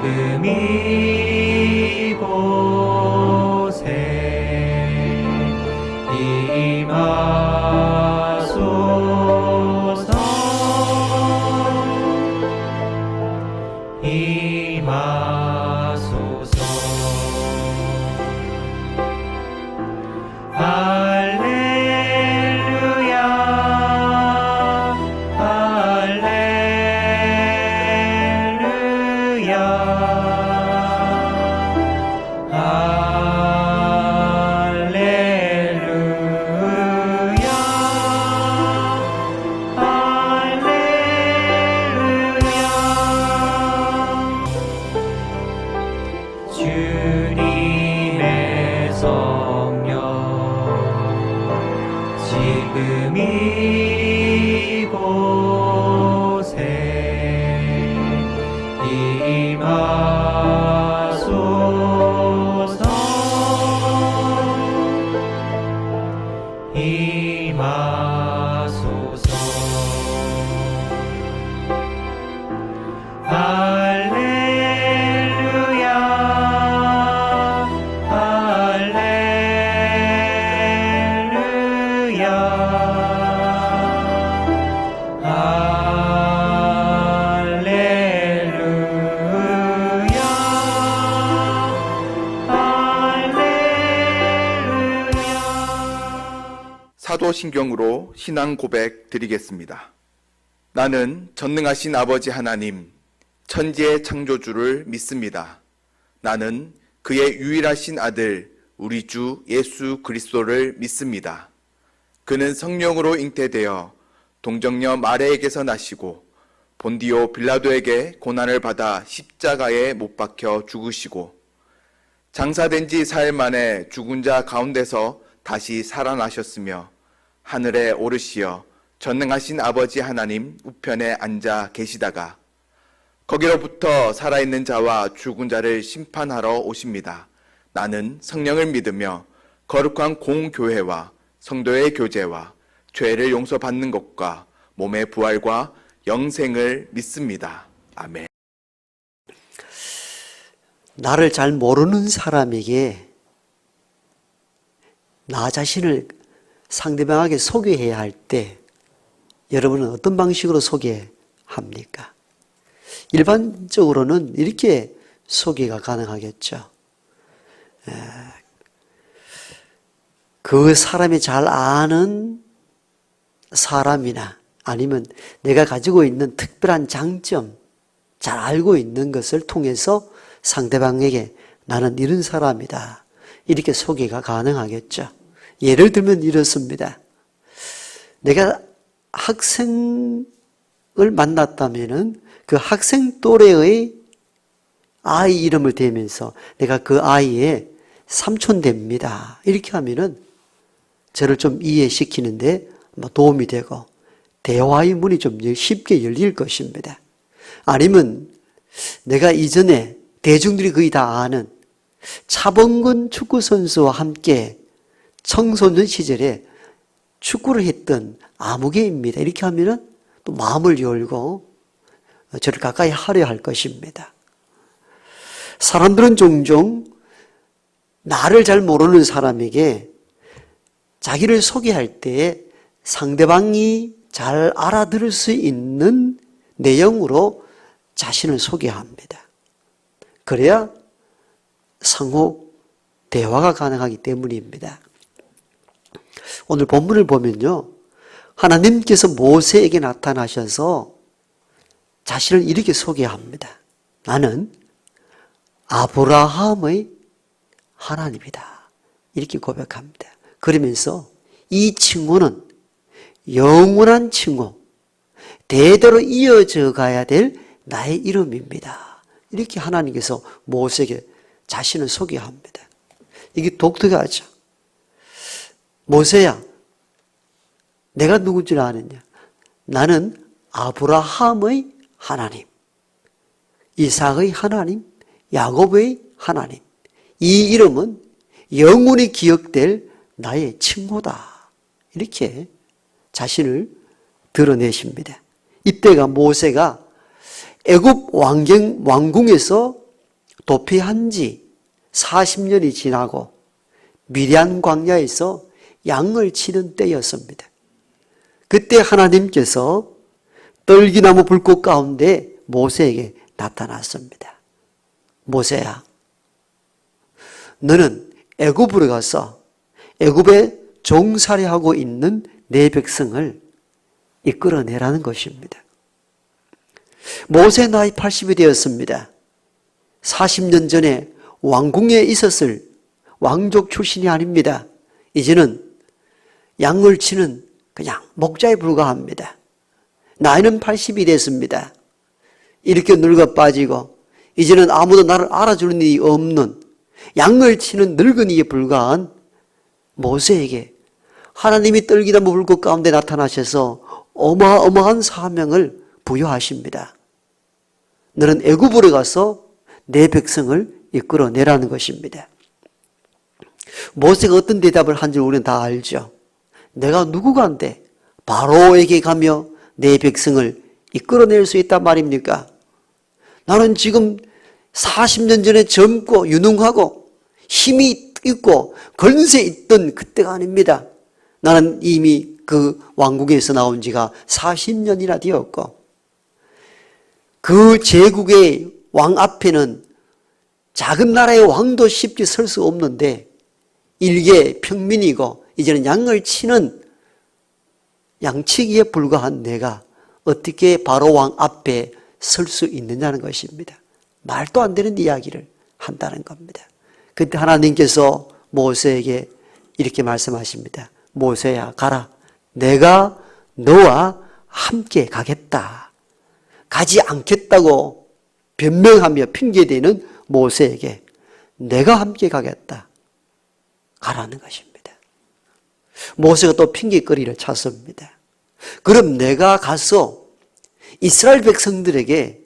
지금 이곳에 임하소서. 임하소서. 할렐루야 할렐루야 할렐루야 할렐루야. 주님의 성령 지금 이곳에 임하소서. 임하소서. 할렐루야 할렐루야 할렐루야 할렐루야. 사도신경으로 신앙 고백 드리겠습니다. 나는 전능하신 아버지 하나님, 천지의 창조주를 믿습니다. 나는 그의 유일하신 아들, 우리 주 예수 그리스도를 믿습니다. 그는 성령으로 잉태되어 동정녀 마리아에게서 나시고 본디오 빌라도에게 고난을 받아 십자가에 못 박혀 죽으시고 장사된 지 사흘 만에 죽은 자 가운데서 다시 살아나셨으며 하늘에 오르시어 전능하신 아버지 하나님 우편에 앉아 계시다가 거기로부터 살아있는 자와 죽은 자를 심판하러 오십니다. 나는 성령을 믿으며 거룩한 공교회와 성도의 교제와 죄를 용서받는 것과 몸의 부활과 영생을 믿습니다. 아멘. 나를 잘 모르는 사람에게 나 자신을 상대방에게 소개해야 할 때 여러분은 어떤 방식으로 소개합니까? 일반적으로는 이렇게 소개가 가능하겠죠. 그 사람이 잘 아는 사람이나 아니면 내가 가지고 있는 특별한 장점, 잘 알고 있는 것을 통해서 상대방에게 나는 이런 사람이다, 이렇게 소개가 가능하겠죠. 예를 들면 이렇습니다. 내가 학생을 만났다면은 그 학생 또래의 아이 이름을 대면서 내가 그 아이의 삼촌 됩니다, 이렇게 하면은 저를 좀 이해시키는데 도움이 되고 대화의 문이 좀 쉽게 열릴 것입니다. 아니면 내가 이전에 대중들이 거의 다 아는 차범근 축구선수와 함께 청소년 시절에 축구를 했던 아무개입니다, 이렇게 하면은 또 마음을 열고 저를 가까이 하려 할 것입니다. 사람들은 종종 나를 잘 모르는 사람에게 자기를 소개할 때 상대방이 잘 알아들을 수 있는 내용으로 자신을 소개합니다. 그래야 상호 대화가 가능하기 때문입니다. 오늘 본문을 보면요, 하나님께서 모세에게 나타나셔서 자신을 이렇게 소개합니다. 나는 아브라함의 하나님이다, 이렇게 고백합니다. 그러면서 이 칭호는 영원한 칭호, 대대로 이어져 가야 될 나의 이름입니다, 이렇게 하나님께서 모세에게 자신을 소개합니다. 이게 독특하죠. 모세야, 내가 누군 줄 아느냐? 나는 아브라함의 하나님, 이삭의 하나님, 야곱의 하나님. 이 이름은 영원히 기억될 나의 칭호다, 이렇게 자신을 드러내십니다. 이때가 모세가 애굽 왕궁에서 도피한 지 40년이 지나고 미디안 광야에서 양을 치는 때였습니다. 그때 하나님께서 떨기나무 불꽃 가운데 모세에게 나타났습니다. 모세야, 너는 애굽으로 가서 애굽에 종살이하고 있는 내 백성을 이끌어내라는 것입니다. 모세 나이 80이 되었습니다. 40년 전에 왕궁에 있었을 왕족 출신이 아닙니다. 이제는 양을 치는 그냥 목자에 불과합니다. 나이는 80이 됐습니다. 이렇게 늙어 빠지고 이제는 아무도 나를 알아주는 일이 없는 양을 치는 늙은이에 불과한 모세에게 하나님이 떨기나무 불꽃 가운데 나타나셔서 어마어마한 사명을 부여하십니다. 너는 애굽으로 가서 내 백성을 이끌어내라는 것입니다. 모세가 어떤 대답을 한 줄 우리는 다 알죠. 내가 누구간데 바로에게 가며 내 백성을 이끌어낼 수 있단 말입니까? 나는 지금 40년 전에 젊고 유능하고 힘이 있고 권세 있던 그때가 아닙니다. 나는 이미 그 왕국에서 나온 지가 40년이나 되었고 그 제국의 왕 앞에는 작은 나라의 왕도 쉽게 설 수 없는데 일개 평민이고 이제는 양을 치는 양치기에 불과한 내가 어떻게 바로 왕 앞에 설 수 있느냐는 것입니다. 말도 안 되는 이야기를 한다는 겁니다. 그때 하나님께서 모세에게 이렇게 말씀하십니다. 모세야, 가라. 내가 너와 함께 가겠다. 가지 않겠다고 변명하며 핑계대는 모세에게 내가 함께 가겠다. 가라는 것입니다. 모세가 또 핑계거리를 찾습니다. 그럼 내가 가서 이스라엘 백성들에게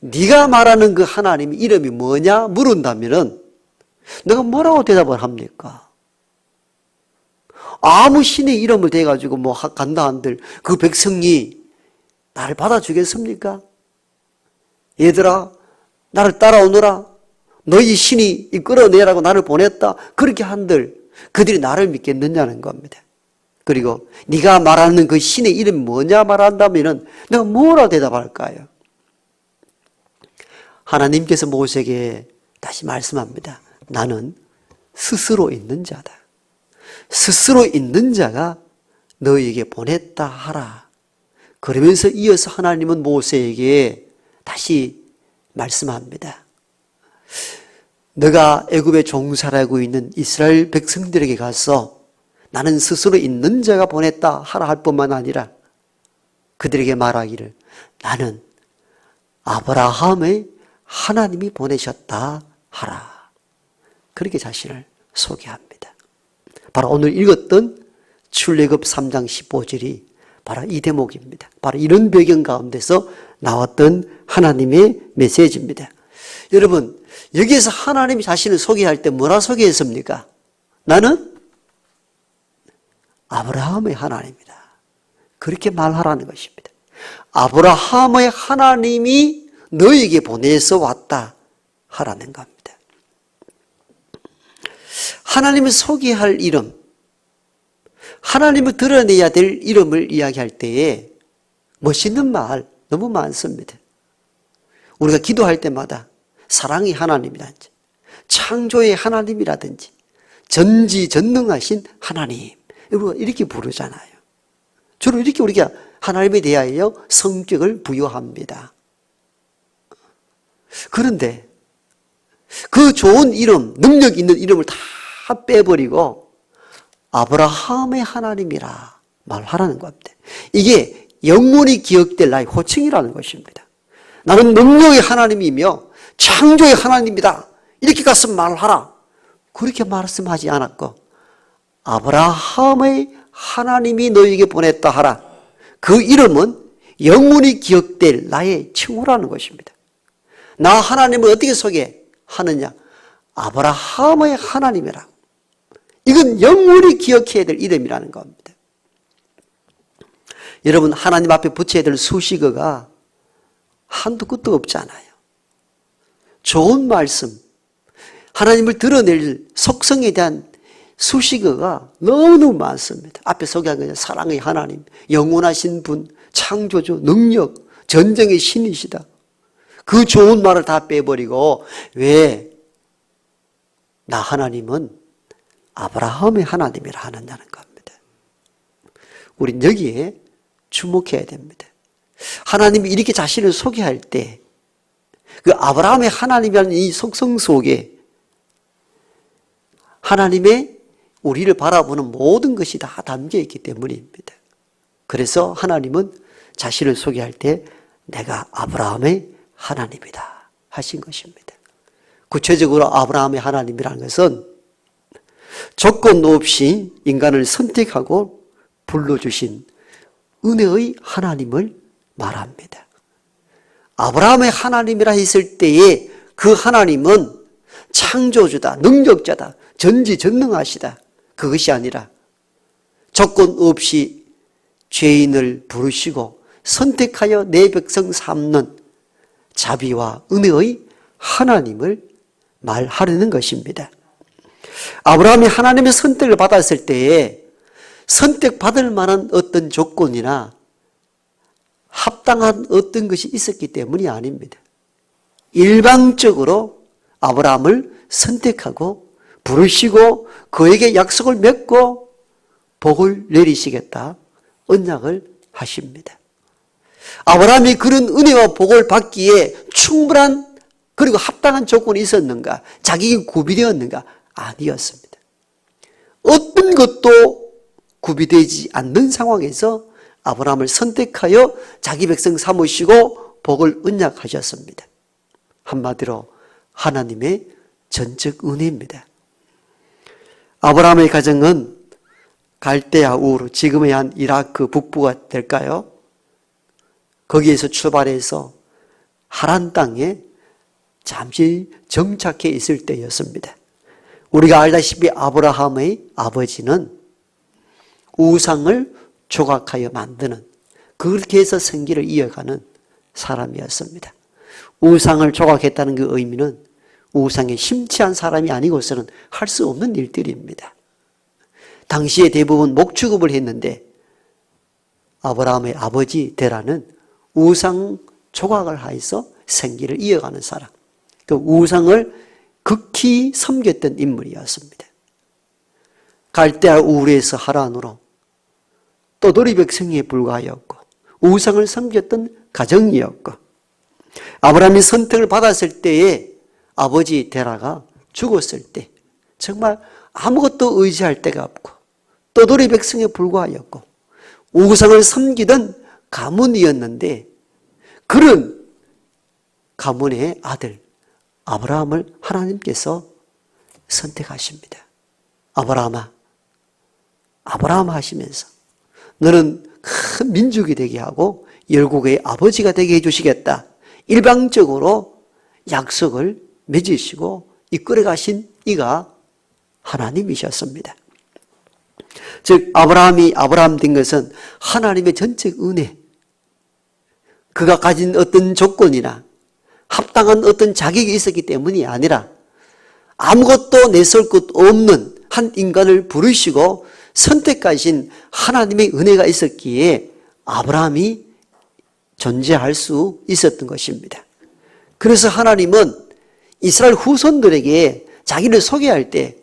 네가 말하는 그 하나님 이름이 뭐냐 물은다면은 내가 뭐라고 대답을 합니까? 아무 신의 이름을 대가지고 뭐 간다 한들 그 백성이 나를 받아주겠습니까? 얘들아, 나를 따라오너라. 너희 신이 이끌어내라고 나를 보냈다. 그렇게 한들 그들이 나를 믿겠느냐는 겁니다. 그리고 네가 말하는 그 신의 이름이 뭐냐 말한다면은 내가 뭐라 대답할까요? 하나님께서 모세에게 다시 말씀합니다. 나는 스스로 있는 자다. 스스로 있는 자가 너희에게 보냈다 하라. 그러면서 이어서 하나님은 모세에게 다시 말씀합니다. 너가 애굽에 종살이하고 있는 이스라엘 백성들에게 가서 나는 스스로 있는 자가 보냈다 하라 할 뿐만 아니라 그들에게 말하기를 나는 아브라함의 하나님이 보내셨다 하라. 그렇게 자신을 소개합니다. 바로 오늘 읽었던 출애굽 3장 15절이 바로 이 대목입니다. 바로 이런 배경 가운데서 나왔던 하나님의 메시지입니다. 여러분, 여기에서 하나님이 자신을 소개할 때 뭐라 소개했습니까? 나는 아브라함의 하나님이다. 그렇게 말하라는 것입니다. 아브라함의 하나님이 너에게 보내서 왔다 하라는 겁니다. 하나님을 소개할 이름, 하나님을 드러내야 될 이름을 이야기할 때에 멋있는 말 너무 많습니다. 우리가 기도할 때마다 사랑의 하나님이라든지 창조의 하나님이라든지 전지전능하신 하나님 이렇게 부르잖아요. 주로 이렇게 우리가 하나님에 대하여 성격을 부여합니다. 그런데 그 좋은 이름, 능력 있는 이름을 다 빼버리고 아브라함의 하나님이라 말하라는 겁니다. 이게 영원히 기억될 나의 호칭이라는 것입니다. 나는 능력의 하나님이며 창조의 하나님이다. 이렇게 가서 말하라. 그렇게 말씀하지 않았고 아브라함의 하나님이 너에게 보냈다 하라. 그 이름은 영원히 기억될 나의 칭호라는 것입니다. 나 하나님을 어떻게 소개하느냐? 아브라함의 하나님이라. 이건 영원히 기억해야 될 이름이라는 겁니다. 여러분, 하나님 앞에 붙여야 될 수식어가 한두 끝도 없잖아요. 좋은 말씀, 하나님을 드러낼 속성에 대한 수식어가 너무너무 많습니다. 앞에 소개한 거죠. 사랑의 하나님, 영원하신 분, 창조주, 능력, 전쟁의 신이시다. 그 좋은 말을 다 빼버리고 왜 나 하나님은 아브라함의 하나님이라 하느냐는 겁니다. 우린 여기에 주목해야 됩니다. 하나님이 이렇게 자신을 소개할 때 그 아브라함의 하나님이라는 이 속성 속에 하나님의 우리를 바라보는 모든 것이 다 담겨 있기 때문입니다. 그래서 하나님은 자신을 소개할 때 내가 아브라함의 하나님이다 하신 것입니다. 구체적으로 아브라함의 하나님이라는 것은 조건 없이 인간을 선택하고 불러주신 은혜의 하나님을 말합니다. 아브라함의 하나님이라 했을 때에 그 하나님은 창조주다, 능력자다, 전지전능하시다. 그것이 아니라 조건 없이 죄인을 부르시고 선택하여 내 백성 삼는 자비와 은혜의 하나님을 말하려는 것입니다. 아브라함이 하나님의 선택을 받았을 때에 선택받을 만한 어떤 조건이나 합당한 어떤 것이 있었기 때문이 아닙니다. 일방적으로 아브라함을 선택하고 부르시고 그에게 약속을 맺고 복을 내리시겠다 언약을 하십니다. 아브라함이 그런 은혜와 복을 받기에 충분한 그리고 합당한 조건이 있었는가? 자격이 구비되었는가? 아니었습니다. 어떤 것도 구비되지 않는 상황에서 아브라함을 선택하여 자기 백성 삼으시고 복을 언약하셨습니다. 한마디로 하나님의 전적 은혜입니다. 아브라함의 가정은 갈대아 우르, 지금의 한 이라크 북부가 될까요? 거기에서 출발해서 하란 땅에 잠시 정착해 있을 때였습니다. 우리가 알다시피 아브라함의 아버지는 우상을 조각하여 만드는, 그렇게 해서 생기를 이어가는 사람이었습니다. 우상을 조각했다는 그 의미는 우상에 심취한 사람이 아니고서는 할 수 없는 일들입니다. 당시에 대부분 목축업을 했는데 아브라함의 아버지 데라는 우상 조각을 하여서 생기를 이어가는 사람, 그 우상을 극히 섬겼던 인물이었습니다. 갈대아 우르에서 하란으로 떠돌이 백성에 불과하였고 우상을 섬겼던 가정이었고, 아브라함이 선택을 받았을 때에 아버지 데라가 죽었을 때 정말 아무것도 의지할 데가 없고 떠돌이 백성에 불과하였고 우상을 섬기던 가문이었는데, 그런 가문의 아들 아브라함을 하나님께서 선택하십니다. 아브라함아, 아브라함 하시면서 너는 큰 민족이 되게 하고 열국의 아버지가 되게 해주시겠다, 일방적으로 약속을 맺으시고 이끌어 가신 이가 하나님이셨습니다. 즉 아브라함이 아브라함 된 것은 하나님의 전적 은혜, 그가 가진 어떤 조건이나 합당한 어떤 자격이 있었기 때문이 아니라 아무것도 내세울 것 없는 한 인간을 부르시고 선택하신 하나님의 은혜가 있었기에 아브라함이 존재할 수 있었던 것입니다. 그래서 하나님은 이스라엘 후손들에게 자기를 소개할 때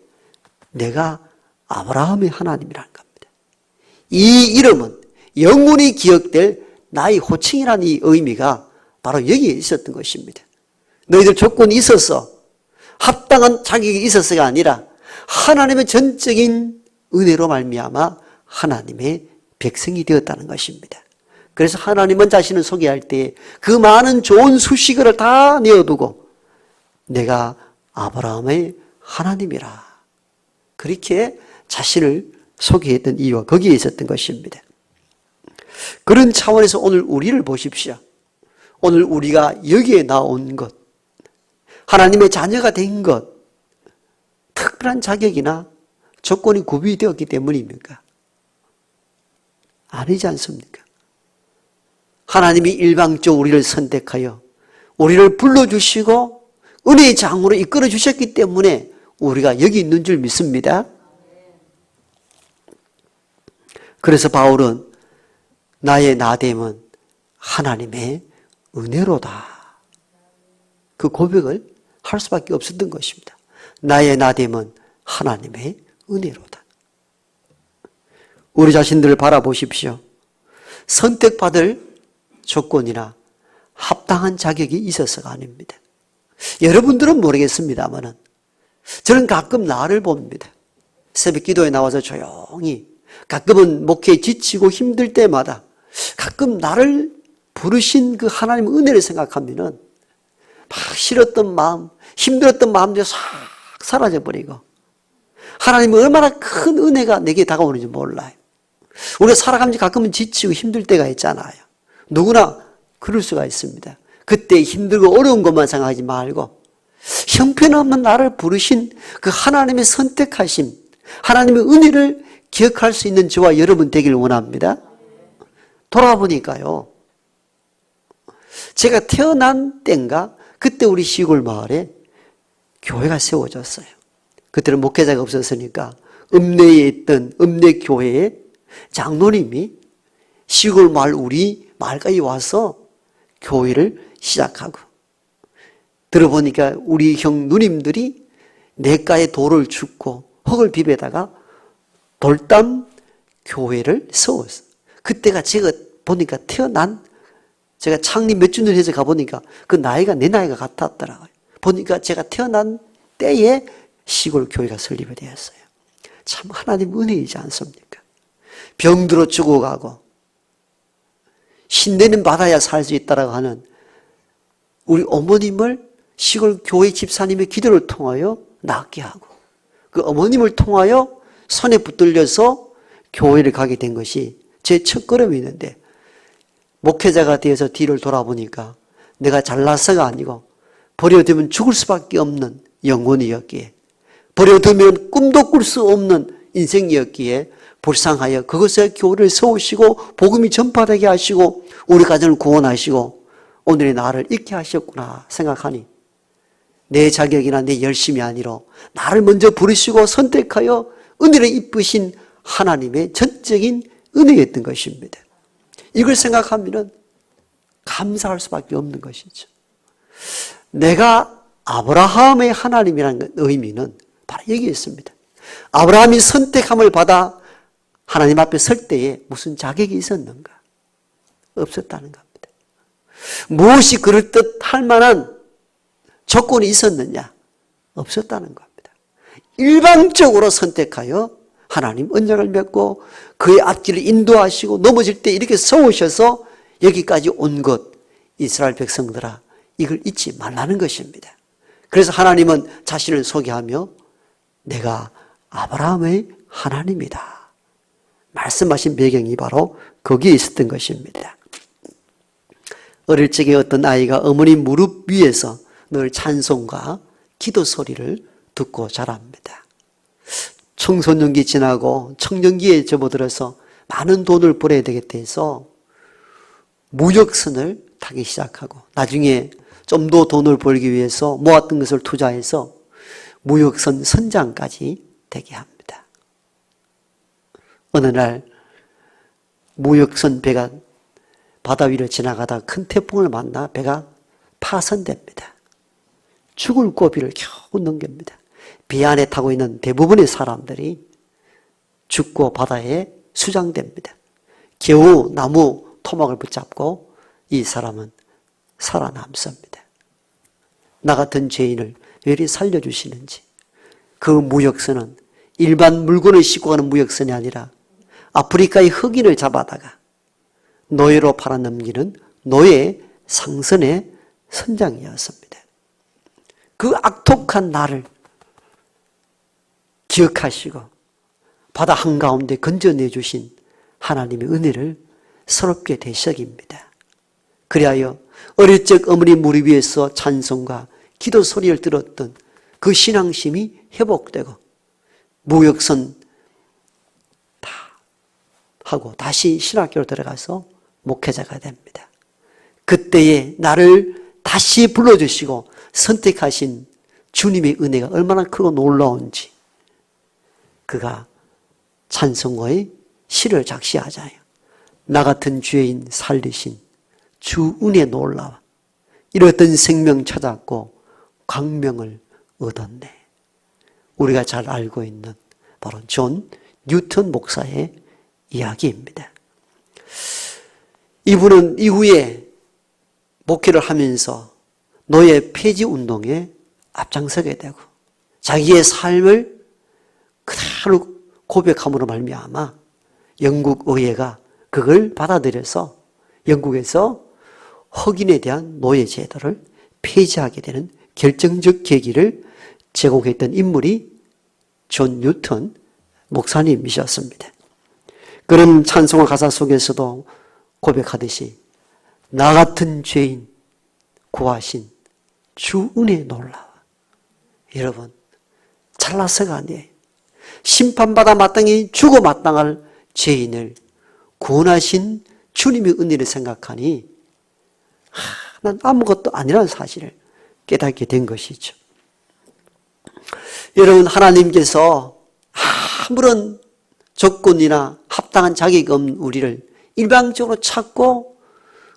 내가 아브라함의 하나님이라는 겁니다. 이 이름은 영원히 기억될 나의 호칭이라는 이 의미가 바로 여기에 있었던 것입니다. 너희들 조건이 있어서 합당한 자격이 있어서가 아니라 하나님의 전적인 은혜로 말미암아 하나님의 백성이 되었다는 것입니다. 그래서 하나님은 자신을 소개할 때 그 많은 좋은 수식어를 다 내어두고 내가 아브라함의 하나님이라, 그렇게 자신을 소개했던 이유가 거기에 있었던 것입니다. 그런 차원에서 오늘 우리를 보십시오. 오늘 우리가 여기에 나온 것, 하나님의 자녀가 된 것, 특별한 자격이나 조건이 구비되었기 때문입니까? 아니지 않습니까? 하나님이 일방적으로 우리를 선택하여 우리를 불러주시고 은혜의 장으로 이끌어 주셨기 때문에 우리가 여기 있는 줄 믿습니다. 그래서 바울은 나의 나됨은 하나님의 은혜로다. 그 고백을 할 수밖에 없었던 것입니다. 나의 나됨은 하나님의 은혜로다. 우리 자신들을 바라보십시오. 선택받을 조건이나 합당한 자격이 있어서가 아닙니다. 여러분들은 모르겠습니다만은 저는 가끔 나를 봅니다. 새벽 기도에 나와서 조용히, 가끔은 목회에 지치고 힘들 때마다 가끔 나를 부르신 그 하나님의 은혜를 생각하면은 막 싫었던 마음, 힘들었던 마음들이 싹 사라져버리고 하나님의 얼마나 큰 은혜가 내게 다가오는지 몰라요. 우리가 살아가면서 가끔은 지치고 힘들 때가 있잖아요. 누구나 그럴 수가 있습니다. 그때 힘들고 어려운 것만 생각하지 말고 형편없는 나를 부르신 그 하나님의 선택하심, 하나님의 은혜를 기억할 수 있는 저와 여러분 되길 원합니다. 돌아보니까요, 제가 태어난 때인가 그때 우리 시골 마을에 교회가 세워졌어요. 그때는 목회자가 없었으니까 읍내에 있던 읍내 교회에 장로님이 시골 마을 우리 마을까지 와서 교회를 시작하고, 들어보니까 우리 형 누님들이 냇가에 돌을 줍고 흙을 비벼다가 돌담 교회를 세웠어요. 그때가 제가 보니까 제가 창립 몇 주년 해서 가보니까 그 나이가 내 나이가 같았더라고요. 보니까 제가 태어난 때에 시골 교회가 설립이 되었어요. 참 하나님 은혜이지 않습니까? 병들어 죽어가고 신내는 받아야 살 수 있다라고 하는 우리 어머님을 시골 교회 집사님의 기도를 통하여 낫게 하고, 그 어머님을 통하여 손에 붙들려서 교회를 가게 된 것이 제 첫걸음이 있는데, 목회자가 되어서 뒤를 돌아보니까 내가 잘나서가 아니고 버려두면 죽을 수밖에 없는 영혼이었기에, 버려두면 꿈도 꿀 수 없는 인생이었기에 불쌍하여 그것에 교회를 세우시고 복음이 전파되게 하시고 우리 가정을 구원하시고 오늘의 나를 있게 하셨구나 생각하니, 내 자격이나 내 열심이 아니라 나를 먼저 부르시고 선택하여 은혜를 입으신 하나님의 전적인 은혜였던 것입니다. 이걸 생각하면 감사할 수밖에 없는 것이죠. 내가 아브라함의 하나님이라는 의미는 바로 여기에 있습니다. 아브라함이 선택함을 받아 하나님 앞에 설 때에 무슨 자격이 있었는가? 없었다는 겁니다. 무엇이 그럴듯할 만한 조건이 있었느냐? 없었다는 겁니다. 일방적으로 선택하여 하나님 언약을 맺고 그의 앞길을 인도하시고 넘어질 때 이렇게 세우셔서 여기까지 온 것, 이스라엘 백성들아 이걸 잊지 말라는 것입니다. 그래서 하나님은 자신을 소개하며 내가 아브라함의 하나님이다 말씀하신 배경이 바로 거기에 있었던 것입니다. 어릴 적에 어떤 아이가 어머니 무릎 위에서 늘 찬송과 기도 소리를 듣고 자랍니다. 청소년기 지나고 청년기에 접어들어서 많은 돈을 벌어야 되겠다 해서 무역선을 타기 시작하고, 나중에 좀 더 돈을 벌기 위해서 모았던 것을 투자해서 무역선 선장까지 되게 합니다. 어느 날 무역선 배가 바다 위를 지나가다 큰 태풍을 만나 배가 파손됩니다. 죽을 고비를 겨우 넘깁니다. 배 안에 타고 있는 대부분의 사람들이 죽고 바다에 수장됩니다. 겨우 나무 토막을 붙잡고 이 사람은 살아남습니다. 나 같은 죄인을 왜 이리 살려주시는지. 그 무역선은 일반 물건을 싣고 가는 무역선이 아니라 아프리카의 흑인을 잡아다가 노예로 팔아넘기는 노예 상선의 선장이었습니다. 그 악독한 나를 기억하시고 바다 한가운데 건져내주신 하나님의 은혜를 서럽게 되시입니다. 그리하여 어릴 적 어머니 무릎 위에서 찬송과 기도 소리를 들었던 그 신앙심이 회복되고 무역선 다 하고 다시 신학교로 들어가서 목회자가 됩니다. 그때에 나를 다시 불러주시고 선택하신 주님의 은혜가 얼마나 크고 놀라운지 그가 찬송가의 시를 작시하잖아요. 나 같은 죄인 살리신 주 은혜 놀라워 이렇던 생명 찾았고 광명을 얻었네. 우리가 잘 알고 있는 바로 존 뉴턴 목사의 이야기입니다. 이분은 이후에 목회를 하면서 노예 폐지 운동에 앞장서게 되고 자기의 삶을 그대로 고백함으로 말미암아 영국 의회가 그걸 받아들여서 영국에서 흑인에 대한 노예 제도를 폐지하게 되는 결정적 계기를 제공했던 인물이 존 뉴턴 목사님이셨습니다. 그런 찬송가 가사 속에서도 고백하듯이 나 같은 죄인 구하신 주 은혜 놀라워. 여러분 잘나서가 아니에요. 심판받아 마땅히 죽어 마땅할 죄인을 구원하신 주님의 은혜를 생각하니 난 아무것도 아니라는 사실을 깨닫게 된 것이죠. 여러분 하나님께서 아무런 조건이나 합당한 자격이 없는 우리를 일방적으로 찾고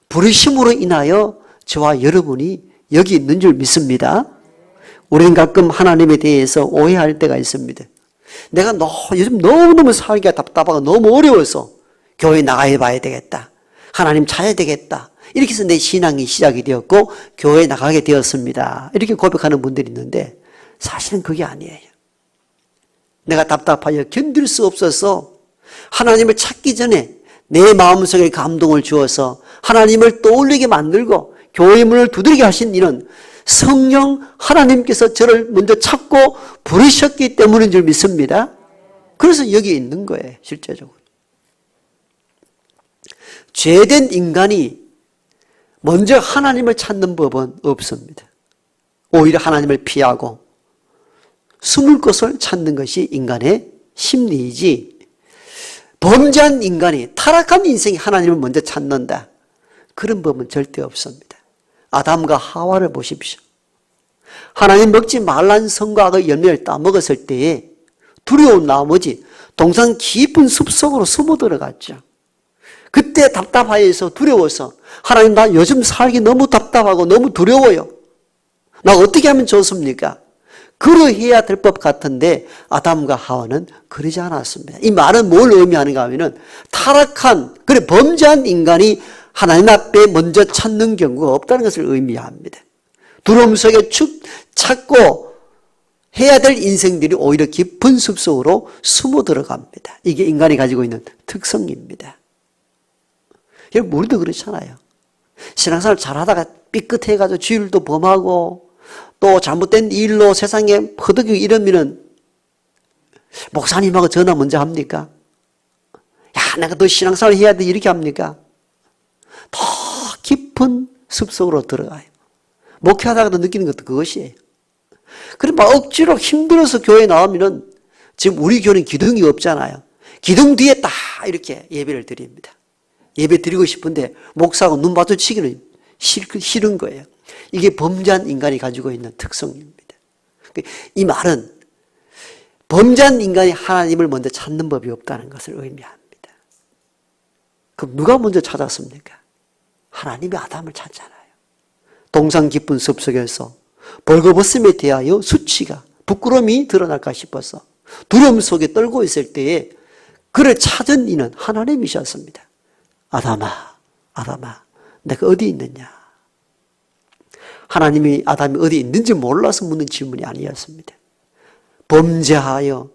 부르심으로 인하여 저와 여러분이 여기 있는 줄 믿습니다. 우리는 가끔 하나님에 대해서 오해할 때가 있습니다. 내가 요즘 너무너무 살기가 답답하고 너무 어려워서 교회 나가야 봐야 되겠다. 하나님 찾아야 되겠다. 이렇게 해서 내 신앙이 시작이 되었고 교회에 나가게 되었습니다. 이렇게 고백하는 분들이 있는데 사실은 그게 아니에요. 내가 답답하여 견딜 수 없어서 하나님을 찾기 전에 내 마음속에 감동을 주어서 하나님을 떠올리게 만들고 교회의 문을 두드리게 하신 이는 성령 하나님께서 저를 먼저 찾고 부르셨기 때문인 줄 믿습니다. 그래서 여기 있는 거예요. 실제적으로. 죄된 인간이 먼저 하나님을 찾는 법은 없습니다. 오히려 하나님을 피하고 숨을 곳을 찾는 것이 인간의 심리이지 범죄한 인간이 타락한 인생이 하나님을 먼저 찾는다. 그런 법은 절대 없습니다. 아담과 하와를 보십시오. 하나님 먹지 말란 선과의 열매를 따먹었을 때에 두려운 나머지 동산 깊은 숲속으로 숨어 들어갔죠. 그때 답답하여서 두려워서 하나님 나 요즘 살기 너무 답답하고 너무 두려워요. 나 어떻게 하면 좋습니까? 그러해야 될 법 같은데 아담과 하와는 그러지 않았습니다. 이 말은 뭘 의미하는가 하면은 타락한 범죄한 인간이 하나님 앞에 먼저 찾는 경우가 없다는 것을 의미합니다. 두려움 속에 찾고 해야 될 인생들이 오히려 깊은 숲속으로 숨어 들어갑니다. 이게 인간이 가지고 있는 특성입니다. 여러분 우리도 그렇잖아요. 신앙생활 잘하다가 삐끗해가지고 주일도 범하고 또 잘못된 일로 세상에 허덕이고 이러면은 목사님하고 전화 먼저 합니까? 야 내가 너 신앙생활 해야 돼 이렇게 합니까? 더 깊은 숲속으로 들어가요. 목회하다가도 느끼는 것도 그것이에요. 그럼 막 억지로 힘들어서 교회에 나오면은 지금 우리 교회는 기둥이 없잖아요. 기둥 뒤에 딱 이렇게 예배를 드립니다. 예배 드리고 싶은데 목사하고 눈 마주치기는 싫은 거예요. 이게 범죄한 인간이 가지고 있는 특성입니다. 이 말은 범죄한 인간이 하나님을 먼저 찾는 법이 없다는 것을 의미합니다. 그럼 누가 먼저 찾았습니까? 하나님이 아담을 찾잖아요. 동산 깊은 숲속에서 벌거벗음에 대하여 수치가 부끄러움이 드러날까 싶어서 두려움 속에 떨고 있을 때에 그를 찾은 이는 하나님이셨습니다. 아담아, 아담아, 내가 어디 있느냐? 하나님이 아담이 어디 있는지 몰라서 묻는 질문이 아니었습니다. 범죄하여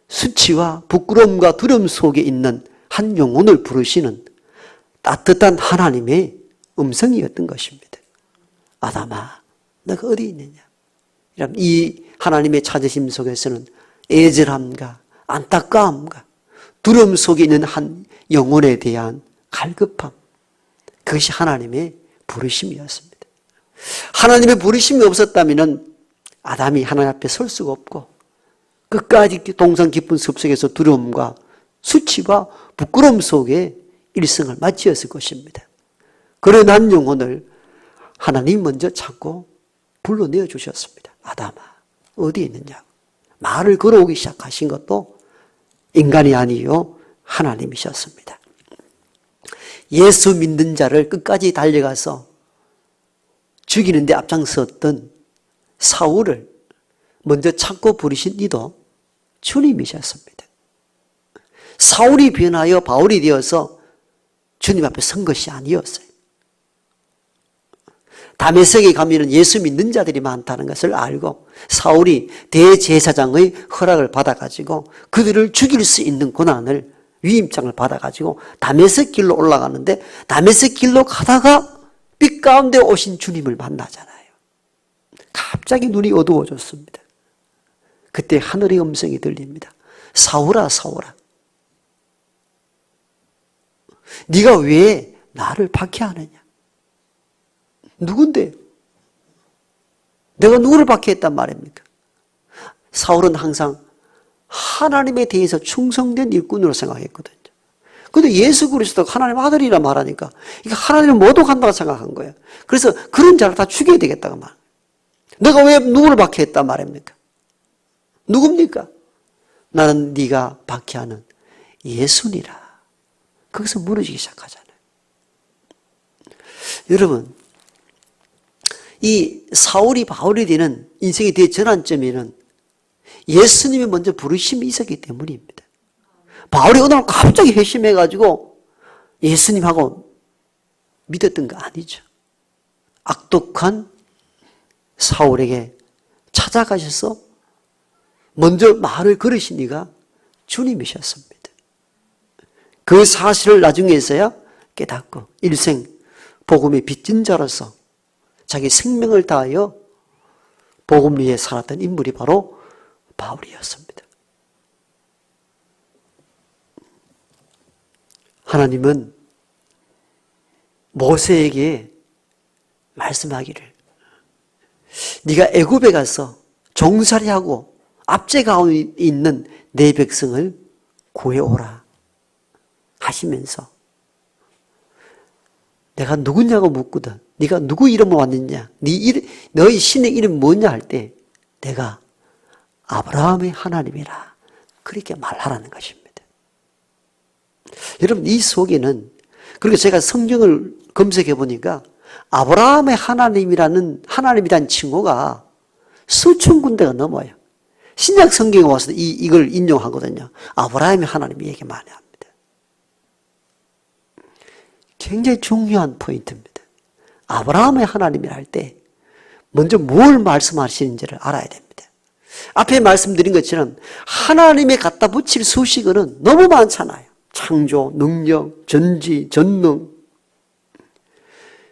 수치와 부끄러움과 두려움 속에 있는 한 영혼을 부르시는 따뜻한 하나님의 음성이었던 것입니다. 아담아, 너가 어디 있느냐? 이 하나님의 찾으심 속에서는 애절함과 안타까움과 두려움 속에 있는 한 영혼에 대한 갈급함, 그것이 하나님의 부르심이었습니다. 하나님의 부르심이 없었다면 아담이 하나님 앞에 설 수가 없고 끝까지 동산 깊은 숲속에서 두려움과 수치와 부끄러움 속에 일생을 마치었을 것입니다. 그런 한 영혼을 하나님이 먼저 찾고 불러내어 주셨습니다. 아담아, 어디 있느냐? 말을 걸어오기 시작하신 것도 인간이 아니요 하나님이셨습니다. 예수 믿는 자를 끝까지 달려가서 죽이는 데 앞장섰던 사울을 먼저 찾고 부르신 이도 주님이셨습니다. 사울이 변하여 바울이 되어서 주님 앞에 선 것이 아니었어요. 다메섹에 가면은 예수 믿는 자들이 많다는 것을 알고 사울이 대제사장의 허락을 받아가지고 그들을 죽일 수 있는 권한을 위임장을 받아가지고 다메섹 길로 올라가는데 다메섹 길로 가다가 빛 가운데 오신 주님을 만나잖아요. 갑자기 눈이 어두워졌습니다. 그때 하늘의 음성이 들립니다. 사울아 사울아, 네가 왜 나를 박해하느냐? 누군데? 내가 누구를 박해했단 말입니까? 사울은 항상 하나님에 대해서 충성된 일꾼으로 생각했거든요. 그런데 예수 그리스도가 하나님 아들이라 말하니까 이게 하나님을 모독한다고 생각한 거예요. 그래서 그런 자를 다 죽여야 되겠다고 말. 내가 왜 누구를 박해했단 말입니까? 누굽니까? 나는 네가 박해하는 예수니라. 거기서 무너지기 시작하잖아요. 여러분, 이 사울이 바울이 되는 인생의 대전환점에는 예수님이 먼저 부르심이 있었기 때문입니다. 바울이 어느 날 갑자기 회심해가지고 예수님하고 믿었던 거 아니죠. 악독한 사울에게 찾아가셔서 먼저 말을 걸으신 이가 주님이셨습니다. 그 사실을 나중에서야 깨닫고 일생 복음의 빚진 자로서 자기 생명을 다하여 복음 위에 살았던 인물이 바로 바울이었습니다. 하나님은 모세에게 말씀하기를 네가 애굽에 가서 종살이하고 압제 가운데 있는 내 백성을 구해오라 하시면서 내가 누구냐고 묻거든. 네가 누구 이름으로 왔느냐? 너희 신의 이름이 뭐냐 할 때 내가 아브라함의 하나님이라 그렇게 말하라는 것입니다. 여러분 이 속에는 그리고 제가 성경을 검색해 보니까 아브라함의 하나님이라는 칭호가 수천 군데가 넘어요. 신약 성경에 와서 이걸 인용하거든요. 아브라함의 하나님 얘기 많이 합니다. 굉장히 중요한 포인트입니다. 아브라함의 하나님이라 할 때 먼저 뭘 말씀하시는지를 알아야 됩니다. 앞에 말씀드린 것처럼 하나님의 갖다 붙일 수식어는 너무 많잖아요. 창조, 능력, 전지, 전능.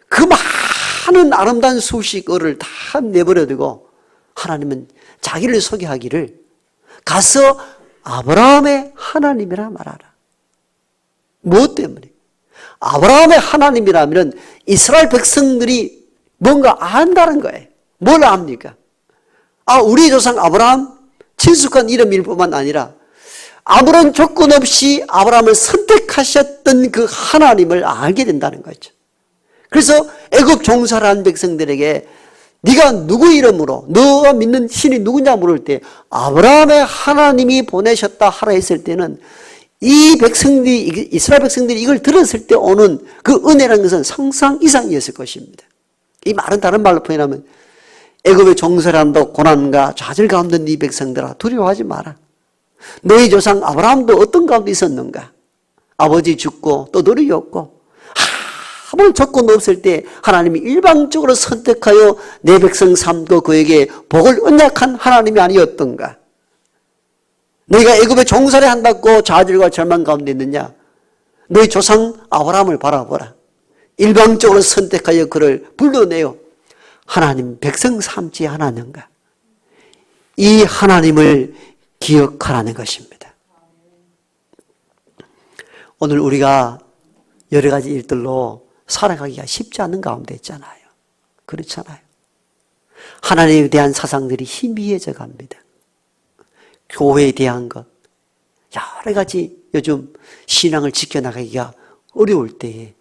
그 많은 아름다운 수식어를 다 내버려두고 하나님은 자기를 소개하기를 가서 아브라함의 하나님이라 말하라. 무엇 때문에? 아브라함의 하나님이라면 이스라엘 백성들이 뭔가 안다는 거예요. 뭘 압니까? 우리 조상 아브라함 친숙한 이름일 뿐만 아니라 아무런 조건 없이 아브라함을 선택하셨던 그 하나님을 알게 된다는 거죠. 그래서 애굽 종살이 한 백성들에게 네가 누구 이름으로 너가 믿는 신이 누구냐 물을 때 아브라함의 하나님이 보내셨다 하라 했을 때는 이 백성들이 이스라엘 백성들이 이걸 들었을 때 오는 그 은혜라는 것은 상상 이상이었을 것입니다. 이 말은 다른 말로 표현하면 애굽의 종살이한다고 고난과 좌절 가운데 네 백성들아 두려워하지 마라. 너희 조상 아브라함도 어떤 가운데 있었는가? 아버지 죽고 떠돌이 없고 아무런 조건 없을 때 하나님이 일방적으로 선택하여 내 백성 삼고 그에게 복을 언약한 하나님이 아니었던가? 너희가 애굽에 종살이 한다고 좌절과 절망 가운데 있느냐? 너희 조상 아브라함을 바라보라. 일방적으로 선택하여 그를 불러내어 하나님 백성 삼지 않았는가? 이 하나님을 기억하라는 것입니다. 오늘 우리가 여러 가지 일들로 살아가기가 쉽지 않은 가운데 있잖아요. 그렇잖아요. 하나님에 대한 사상들이 희미해져 갑니다. 교회에 대한 것, 여러 가지 요즘 신앙을 지켜나가기가 어려울 때에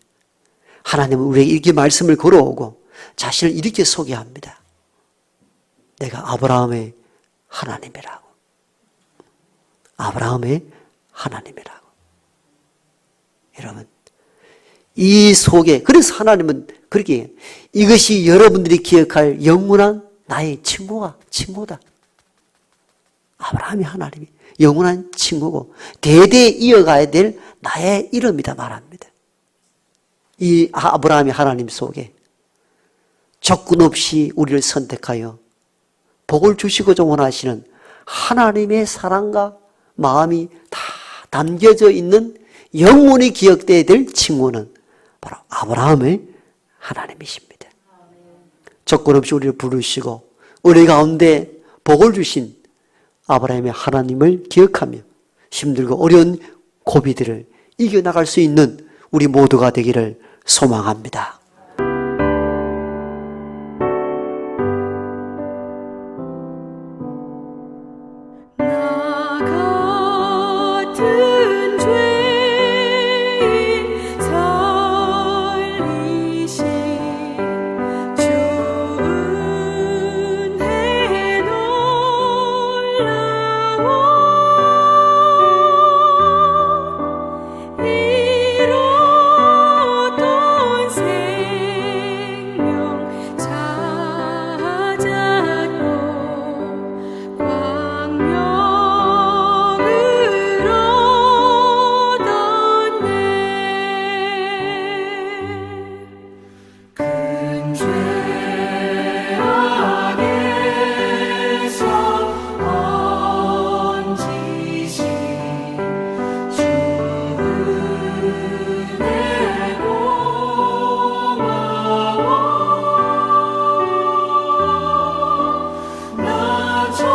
하나님은 우리에게 이렇게 말씀을 걸어오고 자신을 이렇게 소개합니다. 내가 아브라함의 하나님이라고. 아브라함의 하나님이라고. 여러분, 이 속에, 그래서 하나님은 그렇게 해요. 이것이 여러분들이 기억할 영원한 나의 친구다. 아브라함이 하나님이 영원한 친구고 대대 이어가야 될 나의 이름이다 말합니다. 이 아브라함이 하나님 속에 조건 없이 우리를 선택하여 복을 주시고자 원하시는 하나님의 사랑과 마음이 다 담겨져 있는 영원히 기억되어야 될 친구는 바로 아브라함의 하나님이십니다. 조건 없이 우리를 부르시고 우리 가운데 복을 주신 아브라함의 하나님을 기억하며 힘들고 어려운 고비들을 이겨나갈 수 있는 우리 모두가 되기를 소망합니다. 나 같은 죄인 살리신 주 은혜 놀라워 잃었던 생명 찾았고 광명을 얻었네. 큰 죄악에서 건지신 주 은혜 고마워. 나 처음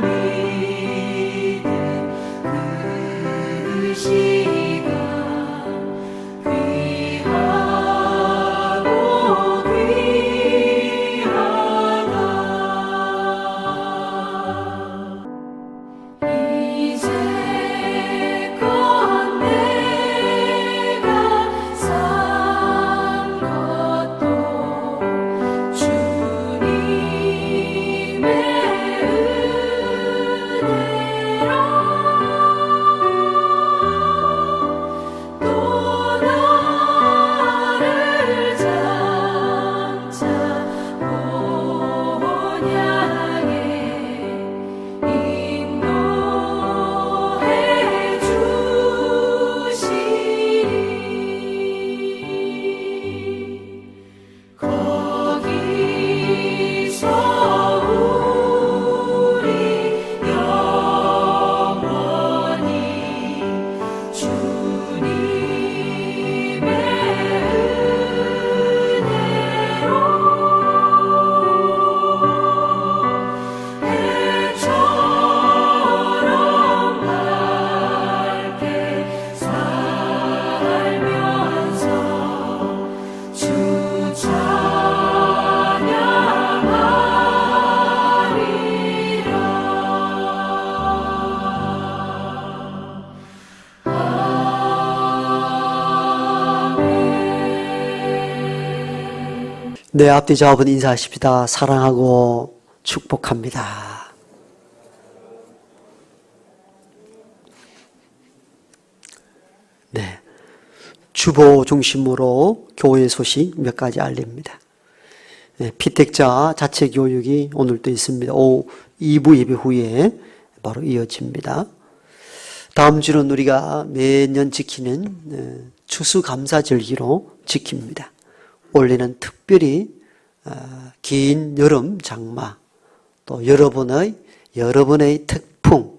믿은 그 시간 귀하고 귀하다. 이제껏 내가 산 것도 주님의 은혜로 또 나를 장차 본향에 인도해 주시리. 거기서 우리 영원히 주님의 은혜로 해처럼 밝게 살면서 주 찬양하리라. 네, 앞뒤 좌우분 인사하십시다. 사랑하고 축복합니다. 네, 주보 중심으로 교회 소식 몇 가지 알립니다. 네, 피택자 자체 교육이 오늘 또 있습니다. 오후 2부 예배 후에 바로 이어집니다. 다음 주는 우리가 매년 지키는 추수감사절기로 지킵니다. 올해는 특별히 긴 여름 장마, 또 여러분의 태풍,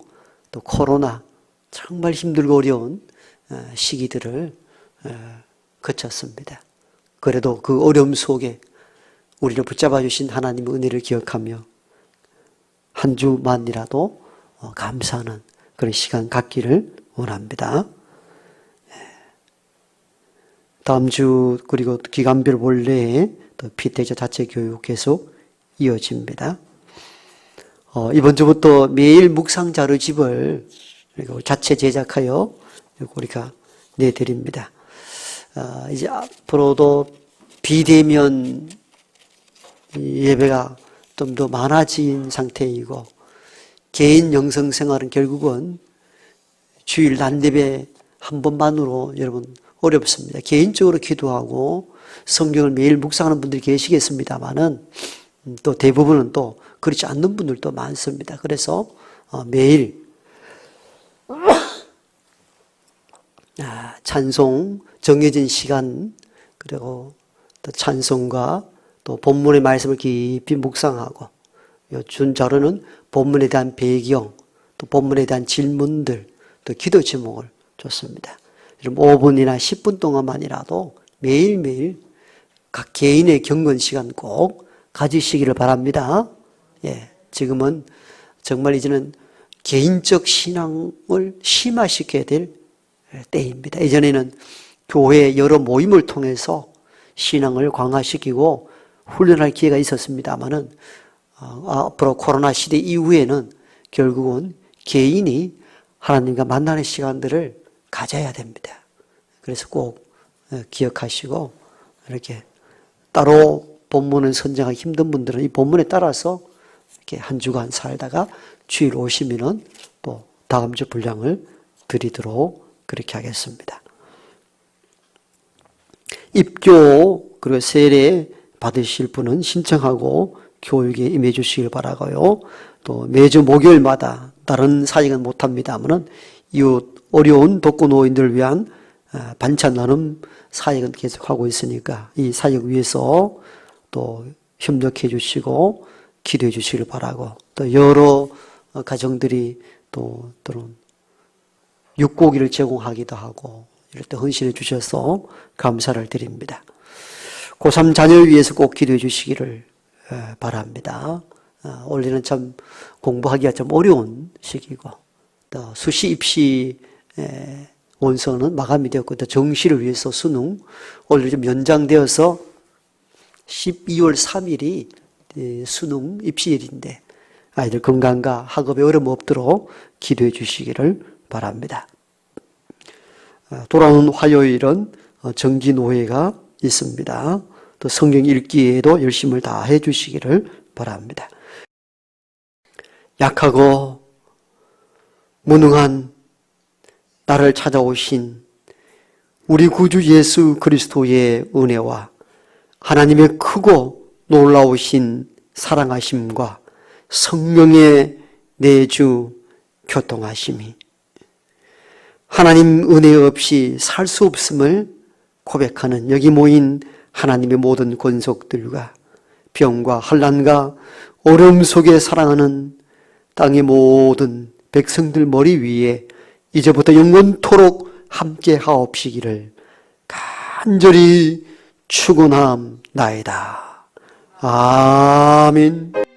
또 코로나 정말 힘들고 어려운 시기들을 거쳤습니다. 그래도 그 어려움 속에 우리를 붙잡아 주신 하나님의 은혜를 기억하며 한 주만이라도 감사하는 그런 시간 갖기를 원합니다. 다음 주 그리고 기간별 원래에 또 피택자 자체 교육 계속 이어집니다. 이번 주부터 매일 묵상 자료집을 자체 제작하여 우리가 내드립니다. 이제 앞으로도 비대면 예배가 좀 더 많아진 상태이고 개인 영성 생활은 결국은 주일 난예배 한 번만으로 여러분 어렵습니다. 개인적으로 기도하고 성경을 매일 묵상하는 분들이 계시겠습니다만은 또 대부분은 또 그렇지 않는 분들도 많습니다. 그래서 매일 찬송 정해진 시간 그리고 또 찬송과 또 본문의 말씀을 깊이 묵상하고 준 자료는 본문에 대한 배경 또 본문에 대한 질문들 또 기도 제목을 줬습니다. 여러분 5분이나 10분 동안만이라도 매일매일 각 개인의 경건 시간 꼭 가지시기를 바랍니다. 예, 지금은 정말 이제는 개인적 신앙을 심화시켜야 될 때입니다. 예전에는 교회 여러 모임을 통해서 신앙을 강화시키고 훈련할 기회가 있었습니다만은 앞으로 코로나 시대 이후에는 결국은 개인이 하나님과 만나는 시간들을 가져야 됩니다. 그래서 꼭 기억하시고 이렇게 따로 본문을 선정하기 힘든 분들은 이 본문에 따라서 이렇게 한 주간 살다가 주일 오시면은 또 다음 주 분량을 드리도록 그렇게 하겠습니다. 입교 그리고 세례 받으실 분은 신청하고 교육에 임해 주시길 바라고요. 또 매주 목요일마다 다른 사역은 못합니다만은 이웃 어려운 독거노인들을 위한 반찬 나눔 사역은 계속하고 있으니까 이 사역 위해서 또 협력해 주시고 기도해 주시길 바라고 또 여러 가정들이 또 또는 육고기를 제공하기도 하고 이럴 때 헌신해 주셔서 감사를 드립니다. 고3 자녀를 위해서 꼭 기도해 주시기를 바랍니다. 올해는 참 공부하기가 좀 어려운 시기고 또 수시 입시 원서는 마감이 되었고 또 정시를 위해서 수능 올해 좀 연장되어서 12월 3일이 수능 입시일인데 아이들 건강과 학업에 어려움 없도록 기도해 주시기를 바랍니다. 돌아오는 화요일은 정기노회가 있습니다. 또 성경 읽기에도 열심을 다해 주시기를 바랍니다. 약하고 무능한 나를 찾아오신 우리 구주 예수 그리스도의 은혜와 하나님의 크고 놀라우신 사랑하심과 성령의 내주 교통하심이 하나님 은혜 없이 살 수 없음을 고백하는 여기 모인 하나님의 모든 권속들과 병과 환난과 어려움 속에 살아가는 땅의 모든 백성들 머리 위에 이제부터 영원토록 함께 하옵시기를 간절히 축원함나이다. 아멘.